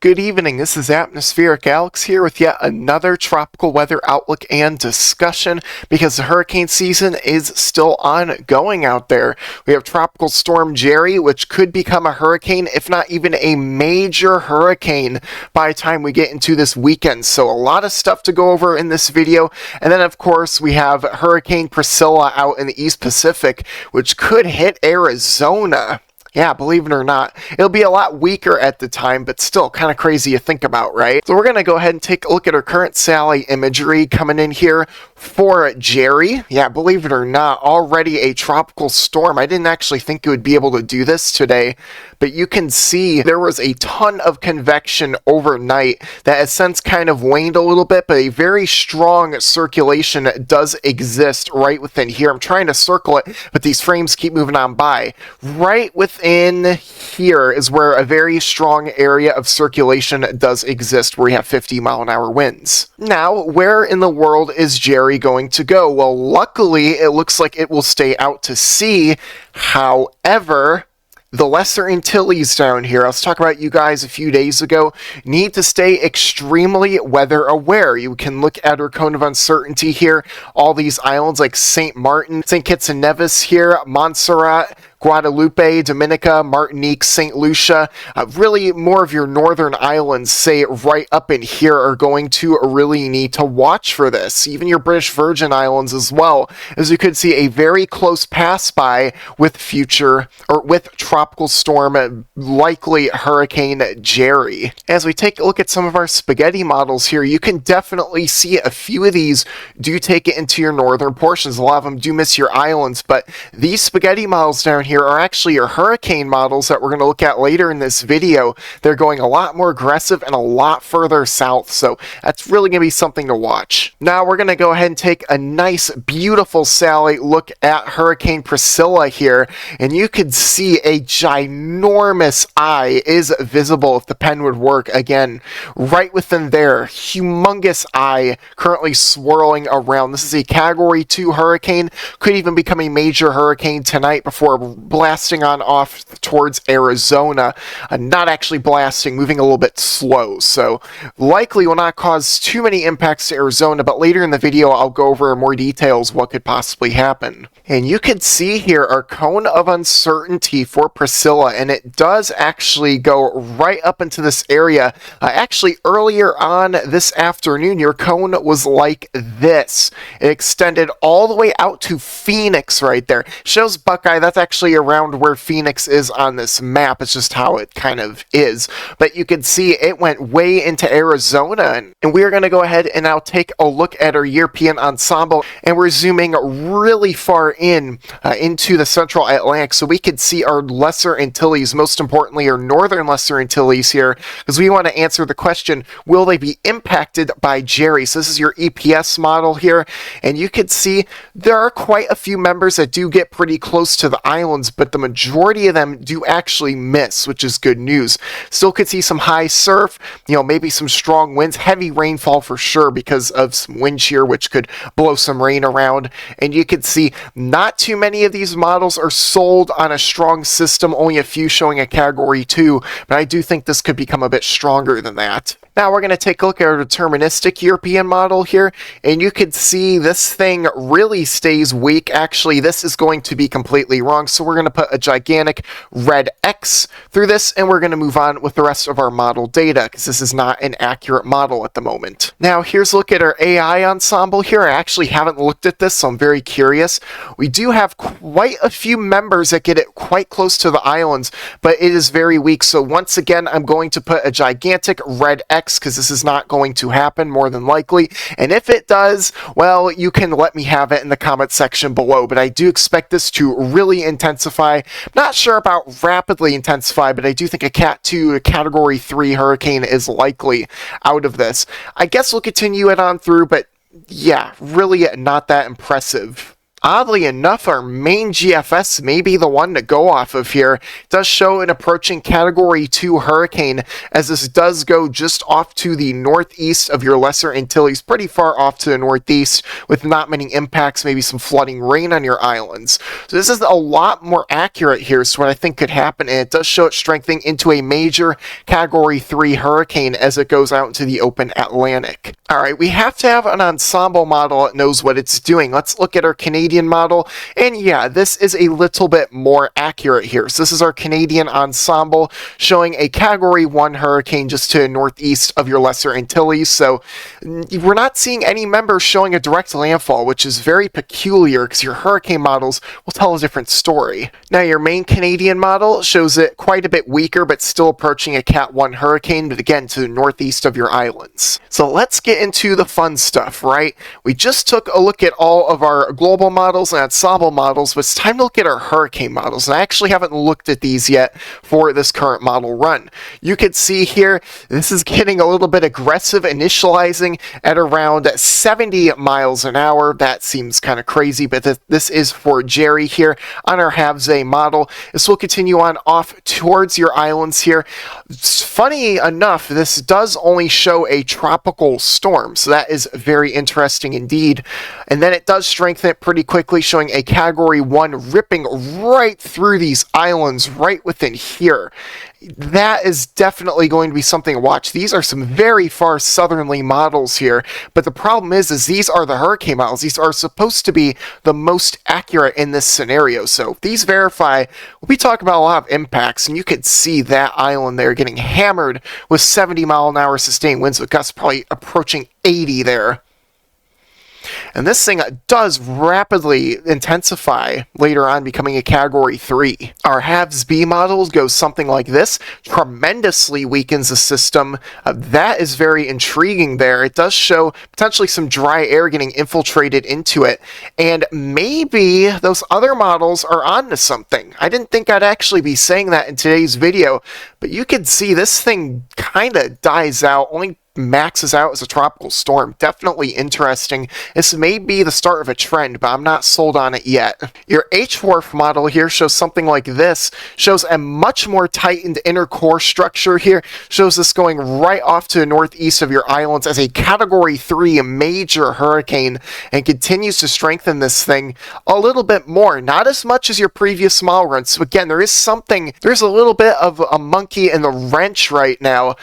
Good evening, this is Atmospheric Alex here with yet another tropical weather outlook and discussion because the hurricane season is still ongoing out there. We have Tropical Storm Jerry, which could become a hurricane, if not even a major hurricane by the time we get into this weekend. So a lot of stuff to go over in this video. And then of course we have Hurricane Priscilla out in the East Pacific, which could hit Arizona. Yeah, believe it or not, it'll be a lot weaker at the time, but still kind of crazy to think about, right? So we're going to go ahead and take a look at our current Sally imagery coming in here for Jerry. Yeah, believe it or not, already a tropical storm. I didn't actually think it would be able to do this today, but you can see there was a ton of convection overnight that has since kind of waned a little bit, but a very strong circulation does exist right within here. I'm trying to circle it, but these frames keep moving on by. Right within here is where a very strong area of circulation does exist, where we have 50-mile-an-hour winds. Now, where in the world is Jerry going to go? Well, luckily, it looks like it will stay out to sea. However, the Lesser Antilles down here, I was talking about you guys a few days ago, need to stay extremely weather aware. You can look at our cone of uncertainty here. All these islands like St. Martin, St. Kitts and Nevis here, Montserrat, Guadalupe, Dominica, Martinique, St. Lucia, really more of your northern islands, say right up in here, are going to really need to watch for this. Even your British Virgin Islands as well, as you could see a very close pass by with tropical storm, likely Hurricane Jerry. As we take a look at some of our spaghetti models here, you can definitely see a few of these do take it into your northern portions. A lot of them do miss your islands, but these spaghetti models down here are actually your hurricane models that we're going to look at later in this video. They're going a lot more aggressive and a lot further south, so that's really going to be something to watch. Now we're going to go ahead and take a nice, beautiful Sally look at Hurricane Priscilla here, and you can see a ginormous eye is visible if the pen would work. Again, right within there, humongous eye currently swirling around. This is a Category 2 hurricane, could even become a major hurricane tonight before blasting on off towards Arizona. Not actually blasting, moving a little bit slow, so likely will not cause too many impacts to Arizona, but later in the video I'll go over more details what could possibly happen. And you can see here our cone of uncertainty for Priscilla, and it does actually go right up into this area. Actually, earlier on this afternoon, your cone was like this. It extended all the way out to Phoenix right there. Shows Buckeye, that's actually around where Phoenix is on this map. It's just how it kind of is. But you can see it went way into Arizona, and we're going to go ahead and now take a look at our European ensemble, and we're zooming really far into the central Atlantic so we can see our Lesser Antilles, most importantly our northern Lesser Antilles here, because we want to answer the question, will they be impacted by Jerry? So this is your EPS model here, and you can see there are quite a few members that do get pretty close to the islands, but the majority of them do actually miss, which is good news. Still could see some high surf, maybe some strong winds, heavy rainfall for sure because of some wind shear, which could blow some rain around. And you can see not too many of these models are sold on a strong system, only a few showing a Category 2, but I do think this could become a bit stronger than that. Now we're going to take a look at our deterministic European model here, and you can see this thing really stays weak. Actually, this is going to be completely wrong, so we're going to put a gigantic red X through this, and we're going to move on with the rest of our model data, because this is not an accurate model at the moment. Now here's a look at our AI ensemble here. I actually haven't looked at this, so I'm very curious. We do have quite a few members that get it quite close to the islands, but it is very weak, so once again I'm going to put a gigantic red X, because this is not going to happen more than likely, and if it does, well, you can let me have it in the comment section below, but I do expect this to really intensify. Not sure about rapidly intensify, but I do think a Cat 2, a Category 3 hurricane is likely out of this. I guess we'll continue it on through, but yeah, really not that impressive. oddly enough, our main GFS may be the one to go off of here. It does show an approaching Category 2 hurricane, as this does go just off to the northeast of your Lesser Antilles, pretty far off to the northeast, with not many impacts, maybe some flooding rain on your islands. So this is a lot more accurate here, so what I think could happen, and it does show it strengthening into a major Category 3 hurricane as it goes out into the open Atlantic. Alright, we have to have an ensemble model that knows what it's doing. Let's look at our Canadian model, and yeah, this is a little bit more accurate here. So this is our Canadian ensemble showing a Category 1 hurricane just to the northeast of your Lesser Antilles, so we're not seeing any members showing a direct landfall, which is very peculiar because your hurricane models will tell a different story. Now, your main Canadian model shows it quite a bit weaker, but still approaching a Cat 1 hurricane, but again to the northeast of your islands. So let's get into the fun stuff, right? We just took a look at all of our global models and ensemble models, but it's time to look at our hurricane models, and I actually haven't looked at these yet for this current model run. You can see here, this is getting a little bit aggressive, initializing at around 70 miles an hour. That seems kind of crazy, but this is for Jerry here on our Havze model. This will continue on off towards your islands here. Funny enough, this does only show a tropical storm, so that is very interesting indeed. And then it does strengthen it pretty quickly, showing a Category 1 ripping right through these islands right within here. That is definitely going to be something to watch. These are some very far southerly models here, but the problem is these are the hurricane models. These are supposed to be the most accurate in this scenario, so if these verify, we'll be talking about a lot of impacts, and you could see that island there getting hammered with 70-mile-an-hour sustained winds with gusts probably approaching 80 there. And this thing does rapidly intensify later on, becoming a Category 3. Our Havze models go something like this. Tremendously weakens the system. That is very intriguing there. It does show potentially some dry air getting infiltrated into it. And maybe those other models are onto something. I didn't think I'd actually be saying that in today's video, but you can see this thing kind of dies out, only maxes out as a tropical storm. Definitely interesting. This may be the start of a trend, but I'm not sold on it yet. Your H-Wharf model here shows something like this. Shows a much more tightened inner core structure here. Shows this going right off to the northeast of your islands as a Category 3 major hurricane, and continues to strengthen this thing a little bit more. Not as much as your previous model runs. So again, there's a little bit of a monkey in the wrench right now.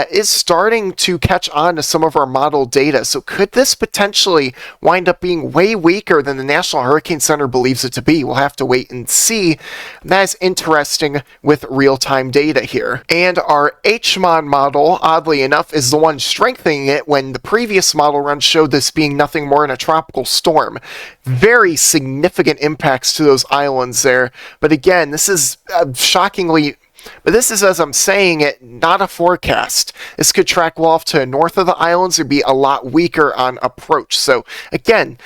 Is starting to catch on to some of our model data. So could this potentially wind up being way weaker than the National Hurricane Center believes it to be? We'll have to wait and see. That is interesting with real-time data here. And our HMON model, oddly enough, is the one strengthening it when the previous model run showed this being nothing more than a tropical storm. Very significant impacts to those islands there. But again, this is shockingly... But this is, as I'm saying it, not a forecast. This could track well off to the north of the islands or be a lot weaker on approach. So again,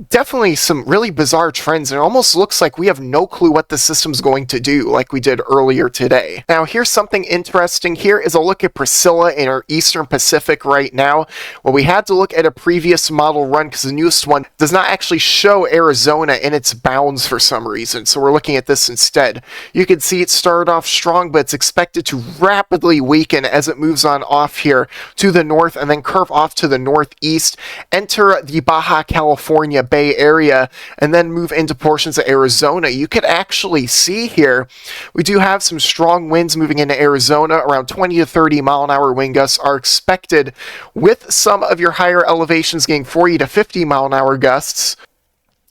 definitely some really bizarre trends, and it almost looks like we have no clue what the system's going to do, like we did earlier today. Now, here's something interesting. Here is a look at Priscilla in our Eastern Pacific right now. Well, we had to look at a previous model run because the newest one does not actually show Arizona in its bounds for some reason, so we're looking at this instead. You can see it started off strong, but it's expected to rapidly weaken as it moves on off here to the north and then curve off to the northeast, enter the Baja California Bay Area, and then move into portions of Arizona. You could actually see here, we do have some strong winds moving into Arizona. Around 20 to 30 mile an hour wind gusts are expected, with some of your higher elevations getting 40 to 50 mile an hour gusts.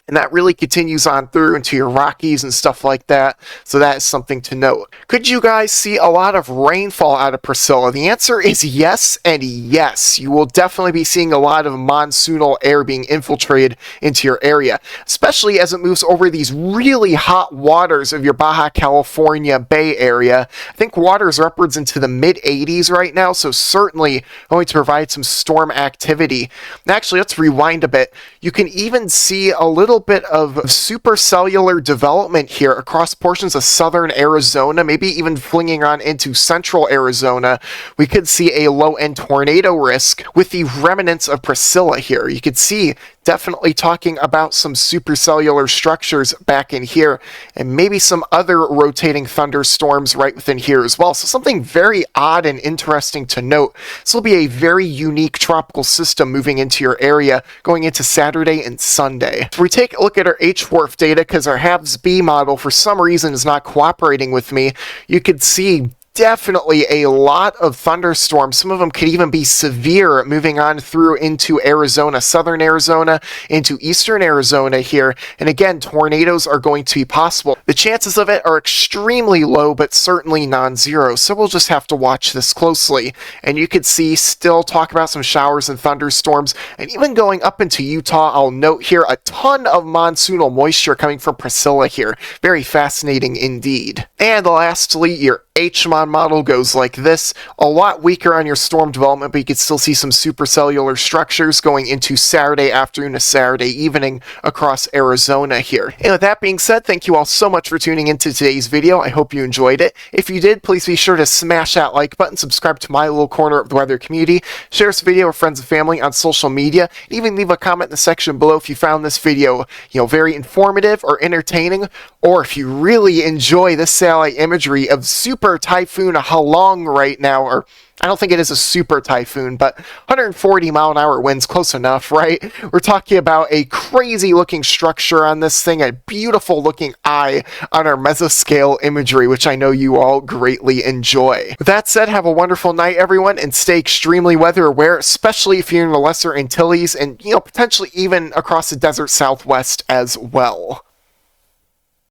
And that really continues on through into your Rockies and stuff like that, so that is something to note. Could you guys see a lot of rainfall out of Priscilla? The answer is yes and yes. You will definitely be seeing a lot of monsoonal air being infiltrated into your area, especially as it moves over these really hot waters of your Baja California Bay Area. I think waters are upwards into the mid-80s right now, so certainly going to provide some storm activity. And actually, let's rewind a bit. You can even see a little bit of supercellular development here across portions of southern Arizona, maybe even flinging on into central Arizona. We could see a low-end tornado risk with the remnants of Priscilla here. You could see definitely talking about some supercellular structures back in here, and maybe some other rotating thunderstorms right within here as well. So something very odd and interesting to note. This will be a very unique tropical system moving into your area going into Saturday and Sunday. If we take a look at our H-WRF data, because our HAVS-B model for some reason is not cooperating with me, you could see definitely a lot of thunderstorms. Some of them could even be severe, moving on through into Arizona, southern Arizona, into eastern Arizona here. And again, tornadoes are going to be possible. The chances of it are extremely low, but certainly non-zero. So we'll just have to watch this closely. And you could see still talk about some showers and thunderstorms. And even going up into Utah, I'll note here a ton of monsoonal moisture coming from Priscilla here. Very fascinating indeed. And lastly, your HMON model goes like this. A lot weaker on your storm development, but you can still see some supercellular structures going into Saturday afternoon to Saturday evening across Arizona here. And with that being said, thank you all so much for tuning into today's video. I hope you enjoyed it. If you did, please be sure to smash that like button, subscribe to my little corner of the weather community, share this video with friends and family on social media, and even leave a comment in the section below if you found this video, very informative or entertaining, or if you really enjoy this satellite imagery of Super Typhoon Halong right now, or I don't think it is a super typhoon, but 140 mile an hour winds, close enough, right? We're talking about a crazy looking structure on this thing, a beautiful looking eye on our mesoscale imagery, which I know you all greatly enjoy. With that said, have a wonderful night, everyone, and stay extremely weather aware, especially if you're in the Lesser Antilles and, potentially even across the desert Southwest as well.